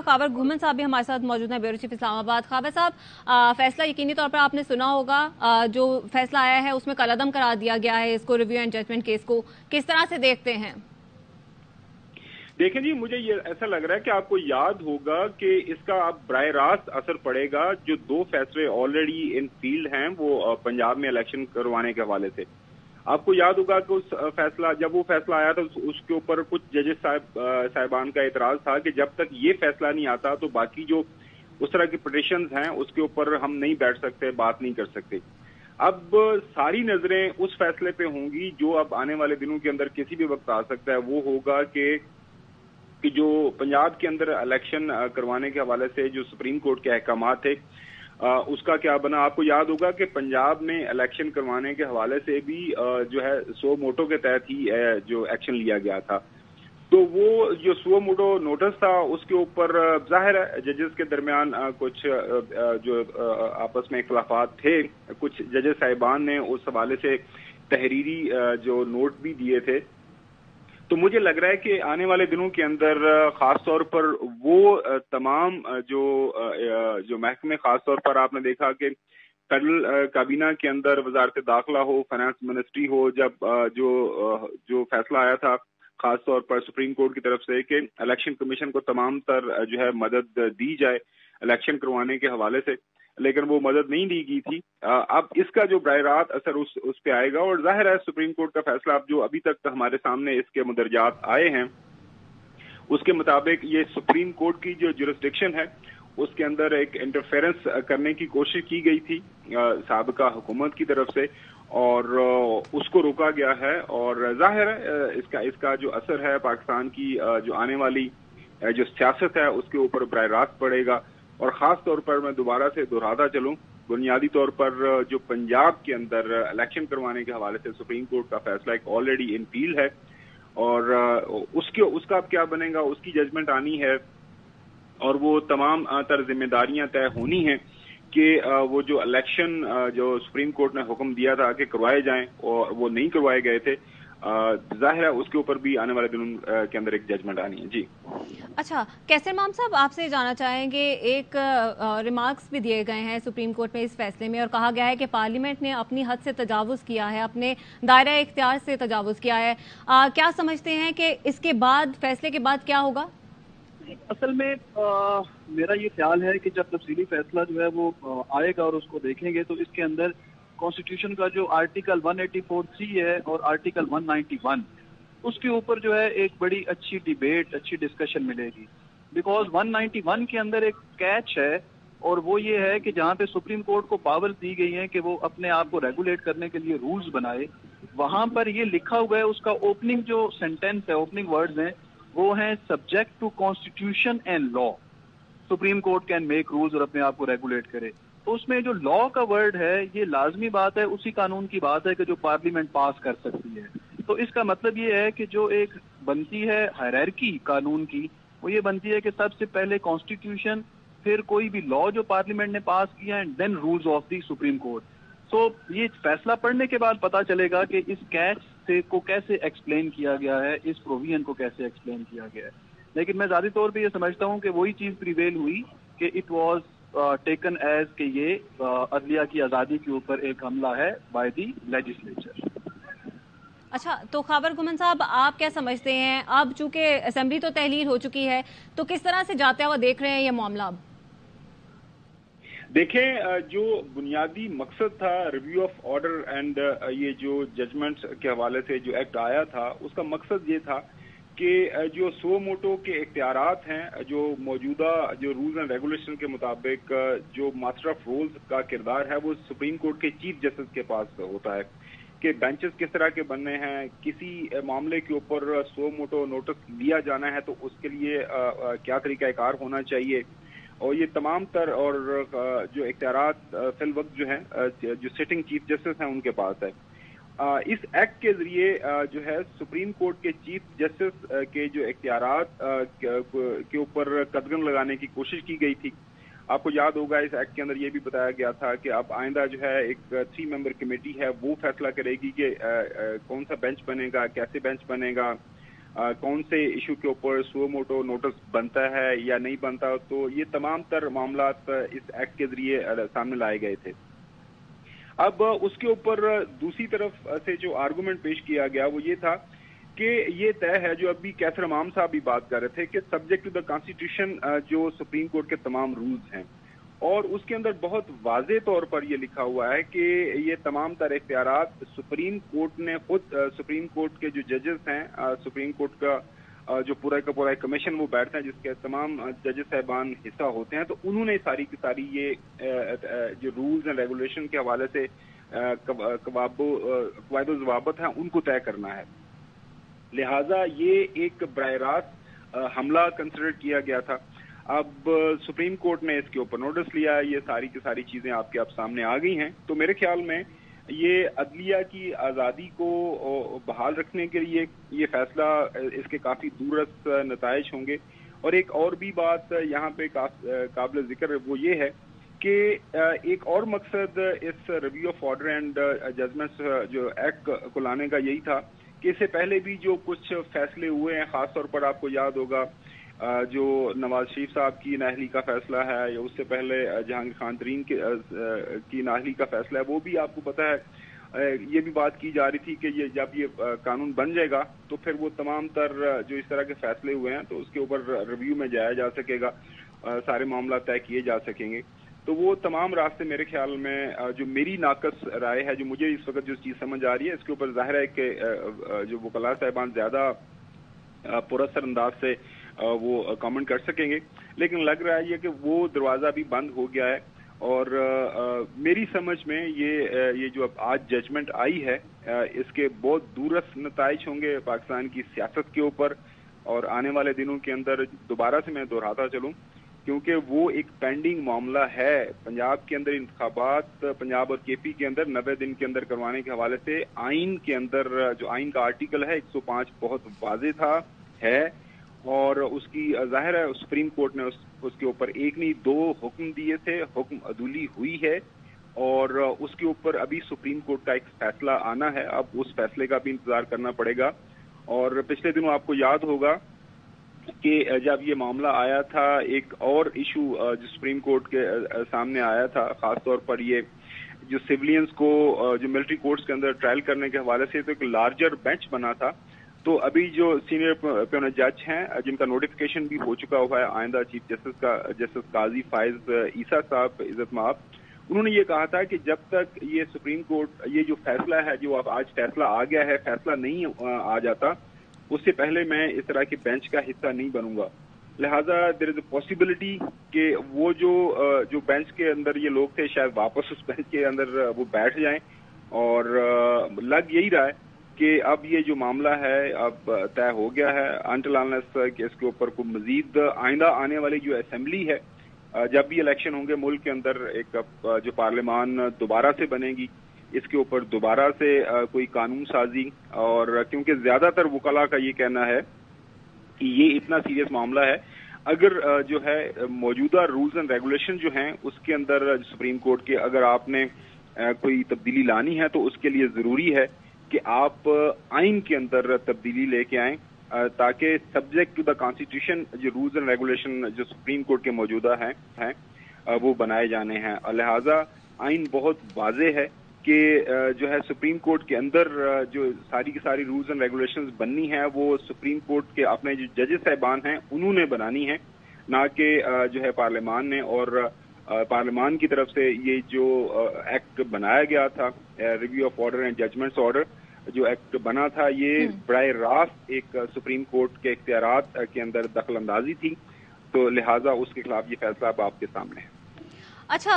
खाबर घुमन साहब भी हमारे साथ मौजूद हैं, ब्यूरो चीफ इस्लामाबाद। खाबर साहब, फैसला यकीनी तौर पर आपने सुना होगा, जो फैसला आया है उसमें कलअदम करार दिया गया है इसको, रिव्यू एंड जजमेंट केस को, किस तरह से देखते हैं? देखें जी, मुझे ये ऐसा लग रहा है कि आपको याद होगा कि इसका अब बराह रास्त असर पड़ेगा। जो 2 फैसले ऑलरेडी इन फील्ड हैं वो पंजाब में इलेक्शन करवाने के हवाले से। आपको याद होगा कि उस फैसला, जब वो फैसला आया था उसके ऊपर कुछ जजेस साहिबान का एतराज था कि जब तक ये फैसला नहीं आता तो बाकी जो उस तरह की पिटीशंस हैं उसके ऊपर हम नहीं बैठ सकते, बात नहीं कर सकते। अब सारी नजरें उस फैसले पे होंगी जो अब आने वाले दिनों के अंदर किसी भी वक्त आ सकता है। वो होगा कि जो पंजाब के अंदर इलेक्शन करवाने के हवाले से जो सुप्रीम कोर्ट के अहकामात थे उसका क्या बना। आपको याद होगा कि पंजाब में इलेक्शन करवाने के हवाले से भी जो है सो मोटो के तहत ही जो एक्शन लिया गया था। तो वो जो सो मोटो नोटिस था उसके ऊपर जाहिर है जजेस के दरमियान कुछ जो आपस में इख्तिलाफात थे। कुछ जजेस साहिबान ने उस हवाले से तहरीरी जो नोट भी दिए थे। तो मुझे लग रहा है कि आने वाले दिनों के अंदर खास तौर पर वो तमाम जो महकमे, खास तौर पर आपने देखा कि फेडरल काबीना के अंदर वजारत दाखिला हो, फाइनेंस मिनिस्ट्री हो, जब जो फैसला आया था खास तौर पर सुप्रीम कोर्ट की तरफ से कि इलेक्शन कमीशन को तमाम तर जो है मदद दी जाए इलेक्शन करवाने के हवाले से, लेकिन वो मदद नहीं दी गई थी। अब इसका जो बराह रास्त असर उस पे आएगा। और जाहिर है सुप्रीम कोर्ट का फैसला अब जो अभी तक हमारे सामने इसके मुदरजात आए हैं उसके मुताबिक ये सुप्रीम कोर्ट की जो जुरिस्डिक्शन है उसके अंदर एक इंटरफेरेंस करने की कोशिश की गई थी साबिका हुकूमत की तरफ से, और उसको रोका गया है। और जाहिर है इसका जो असर है पाकिस्तान की जो आने वाली जो सियासत है उसके ऊपर बराह रास्त पड़ेगा। और खास तौर पर मैं दोबारा से दोहराता चलूं, बुनियादी तौर पर जो पंजाब के अंदर इलेक्शन करवाने के हवाले से सुप्रीम कोर्ट का फैसला एक ऑलरेडी इन फील्ड है, और उसका अब क्या बनेगा उसकी जजमेंट आनी है। और वो तमाम तर जिम्मेदारियां तय होनी हैं कि वो जो इलेक्शन जो सुप्रीम कोर्ट ने हुक्म दिया था कि करवाए जाएं और वो नहीं करवाए गए थे, जाहिर है उसके ऊपर भी आने वाले दिनों के अंदर एक जजमेंट आनी है। जी अच्छा, कैसर इमाम साहब, आपसे जानना चाहेंगे, एक रिमार्क्स भी दिए गए हैं सुप्रीम कोर्ट में इस फैसले में, और कहा गया है कि पार्लियामेंट ने अपनी हद से तजावुज़ किया है, अपने दायरा इख्तियार से तजावुज़ किया है। क्या समझते हैं कि इसके बाद, फैसले के बाद क्या होगा? असल में मेरा ये ख्याल है कि जब तफसीली फैसला जो है वो आएगा और उसको देखेंगे तो इसके अंदर कॉन्स्टिट्यूशन का जो आर्टिकल 184(3) है और आर्टिकल 191 उसके ऊपर जो है एक बड़ी अच्छी डिबेट, अच्छी डिस्कशन मिलेगी। बिकॉज 191 के अंदर एक कैच है, और वो ये है कि जहाँ पे सुप्रीम कोर्ट को पावर दी गई है कि वो अपने आप को रेगुलेट करने के लिए रूल्स बनाए, वहां पर ये लिखा हुआ है, उसका ओपनिंग जो सेंटेंस है, ओपनिंग वर्ड्स हैं वो हैं subject to constitution and law, supreme court can make rules और अपने आप को रेगुलेट करे। तो उसमें जो लॉ का वर्ड है ये लाजमी बात है, उसी कानून की बात है कि जो पार्लियामेंट पास कर सकती है। तो इसका मतलब ये है कि जो एक बनती है हायरार्की कानून की, वो ये बनती है कि सबसे पहले कॉन्स्टिट्यूशन, फिर कोई भी लॉ जो पार्लियामेंट ने पास किया, and then rules of the Supreme Court. So ये फैसला पढ़ने के बाद पता चलेगा कि इस कैच से को कैसे एक्सप्लेन किया गया है, इस प्रोविजन को कैसे एक्सप्लेन किया गया है। लेकिन मैं ज़ाती तौर पे ये समझता हूँ कि वही चीज़ प्रिवेल हुई कि इट वाज टेकन एज कि ये अदलिया की आज़ादी के ऊपर एक हमला है बाय दी लेजिस्लेचर। अच्छा, तो खाबर घुमन साहब, आप क्या समझते हैं, अब चूंकि असेंबली तो तहलील हो चुकी है, तो किस तरह से जाता हुआ देख रहे हैं ये मामला? अब देखें, जो बुनियादी मकसद था रिव्यू ऑफ ऑर्डर एंड ये जो जजमेंट्स के हवाले से जो एक्ट आया था, उसका मकसद ये था कि जो सो मोटो के इख्तियारात हैं, जो मौजूदा जो रूल्स एंड रेगुलेशन के मुताबिक जो मास्टर ऑफ रोल्स का किरदार है वो सुप्रीम कोर्ट के चीफ जस्टिस के पास होता है कि बेंचेस किस तरह के बनने हैं, किसी मामले के ऊपर सो मोटो नोटिस लिया जाना है तो उसके लिए क्या तरीकाकार होना चाहिए, और ये तमाम तर और जो इख्तियारात फिल वक्त जो है जो सिटिंग चीफ जस्टिस हैं उनके पास है। इस एक्ट के जरिए जो है सुप्रीम कोर्ट के चीफ जस्टिस के जो इख्तियारात के ऊपर कदगन लगाने की कोशिश की गई थी। आपको याद होगा इस एक्ट के अंदर ये भी बताया गया था कि अब आइंदा जो है एक 3 मेंबर कमेटी है वो फैसला करेगी कि कौन सा बेंच बनेगा, कैसे बेंच बनेगा, कौन से इशू के ऊपर सुओ मोटो नोटिस बनता है या नहीं बनता, तो ये तमाम तर मामला इस एक्ट के जरिए सामने लाए गए थे। अब उसके ऊपर दूसरी तरफ से जो आर्गुमेंट पेश किया गया वो ये था कि ये तय है, जो अभी कैसर इमाम साहब भी बात कर रहे थे, कि सब्जेक्ट टू द कॉन्स्टिट्यूशन जो सुप्रीम कोर्ट के तमाम रूल्स हैं, और उसके अंदर बहुत वाज़े तौर पर ये लिखा हुआ है कि ये तमाम तर इख्तियारात सुप्रीम कोर्ट ने खुद, सुप्रीम कोर्ट के जो जजेस हैं, सुप्रीम कोर्ट का जो पूरा का पूरा कमीशन वो बैठता है जिसके तमाम जजेस साहबान हिस्सा होते हैं, तो उन्होंने सारी की सारी ये जो रूल्स एंड रेगुलेशन के हवाले से कवायद ज़वाबत हैं उनको तय करना है। लिहाजा ये एक बराह रास्त हमला कंसिडर किया गया था। अब सुप्रीम कोर्ट ने इसके ऊपर नोटिस लिया, ये सारी की सारी चीजें आपके अब सामने आ गई हैं, तो मेरे ख्याल में ये अदलिया की आज़ादी को बहाल रखने के लिए ये फैसला, इसके काफी दूरस्थ नताइज होंगे। और एक और भी बात यहाँ पे काबिल जिक्र वो ये है कि एक और मकसद इस review of order and judgements जो एक्ट को लाने का यही था कि इससे पहले भी जो कुछ फैसले हुए हैं, खासतौर पर आपको याद होगा जो नवाज शरीफ साहब की नाअहली का फैसला है, या उससे पहले जहांगीर खान तरीन की नाअहली का फैसला है, वो भी आपको पता है ये भी बात की जा रही थी कि ये जब ये कानून बन जाएगा तो फिर वो तमाम तर जो इस तरह के फैसले हुए हैं तो उसके ऊपर रिव्यू में जाया जा सकेगा, सारे मामला तय किए जा सकेंगे। तो वो तमाम रास्ते मेरे ख्याल में, जो मेरी नाकस राय है, जो मुझे इस वक्त जो चीज़ समझ आ रही है, इसके ऊपर जाहिर है कि जो वकला साहिबान ज़्यादा पुरअसर अंदाज से वो कमेंट कर सकेंगे, लेकिन लग रहा है ये कि वो दरवाज़ा भी बंद हो गया है। और मेरी समझ में ये जो अब आज जजमेंट आई है, इसके बहुत दूरस्थ नताइज होंगे पाकिस्तान की सियासत के ऊपर, और आने वाले दिनों के अंदर दोबारा से मैं दोहराता चलूँ, क्योंकि वो एक पेंडिंग मामला है। पंजाब के अंदर इंतखाबात, पंजाब और केपी के अंदर 90 दिन के अंदर करवाने के हवाले से आइन के अंदर जो आइन का आर्टिकल है 105 बहुत वाज़ेह था है, और उसकी जाहिर है सुप्रीम कोर्ट ने उसके ऊपर एक नहीं 2 हुक्म दिए थे, हुक्म अदूली हुई है, और उसके ऊपर अभी सुप्रीम कोर्ट का एक फैसला आना है। अब उस फैसले का भी इंतजार करना पड़ेगा। और पिछले दिनों आपको याद होगा कि जब ये मामला आया था, एक और इशू जो सुप्रीम कोर्ट के सामने आया था, खासतौर पर ये जो सिविलियंस को जो मिलिट्री कोर्ट्स के अंदर ट्रायल करने के हवाले से तो एक लार्जर बेंच बना था। तो अभी जो सीनियर प्योनल जज हैं जिनका नोटिफिकेशन भी हो चुका हुआ है आइंदा चीफ जस्टिस काजी फाइज ईसा साहब इज्जत माब, उन्होंने ये कहा था कि जब तक ये सुप्रीम कोर्ट ये जो फैसला है, जो अब आज फैसला आ गया है, फैसला नहीं आ जाता, उससे पहले मैं इस तरह के बेंच का हिस्सा नहीं बनूंगा। लिहाजा देयर इज अ पॉसिबिलिटी कि वो जो बेंच के अंदर ये लोग थे शायद वापस उस बेंच के अंदर वो बैठ जाएं, और लग यही रहा है कि अब ये जो मामला है अब तय हो गया है, अनटिल अनलेस कि इसके ऊपर कोई मजीद आइंदा आने वाली जो असेंबली है, जब भी इलेक्शन होंगे मुल्क के अंदर, एक जो पार्लियामान दोबारा से बनेगी, इसके ऊपर दोबारा से कोई कानून साजी, और क्योंकि ज्यादातर वकला का ये कहना है कि ये इतना सीरियस मामला है, अगर जो है मौजूदा रूल्स एंड रेगुलेशन जो हैं उसके अंदर सुप्रीम कोर्ट के अगर आपने कोई तब्दीली लानी है तो उसके लिए जरूरी है कि आप आइन के अंदर तब्दीली लेके आएं, ताकि सब्जेक्ट टू द कॉन्स्टिट्यूशन जो रूल्स एंड रेगुलेशन जो सुप्रीम कोर्ट के मौजूदा हैं वो बनाए जाने हैं। लिहाजा आइन बहुत वाज़ेह है कि जो है सुप्रीम कोर्ट के अंदर जो सारी की सारी रूल्स एंड रेगुलेशंस बननी है वो सुप्रीम कोर्ट के अपने जो जजेस साहबान हैं उन्होंने बनानी है, ना कि जो है पार्लियामान ने। और पार्लियामान की तरफ से ये जो एक्ट बनाया गया था, review of order and judgements order जो एक्ट बना था, ये बराह रास्त एक सुप्रीम कोर्ट के इख्तियारात के अंदर दखल अंदाजी थी, तो लिहाजा उसके खिलाफ ये फैसला अब आपके सामने है। अच्छा,